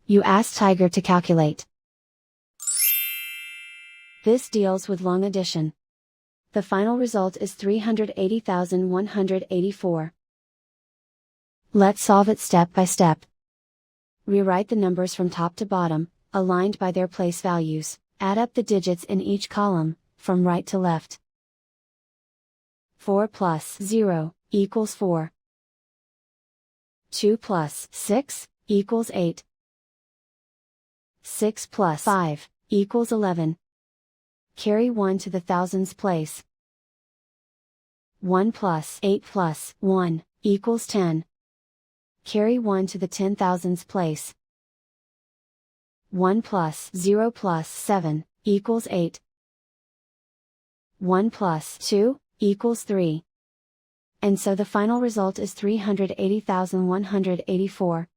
You ask Tiger to calculate. This deals with long addition. The final result is 380,184. Let's solve it step by step. Rewrite the numbers from top to bottom, aligned by their place values. Add up the digits in each column, from right to left. 4 plus 0 equals 4. 2 plus 6 equals 8. 6 plus 5 equals 11. Carry 1 to the thousands place. 1 plus 8 plus 1 equals 10. Carry 1 to the 10,000s place. 1 plus 0 plus 7 equals 8. 1 plus 2 equals 3. And so the final result is 380,184.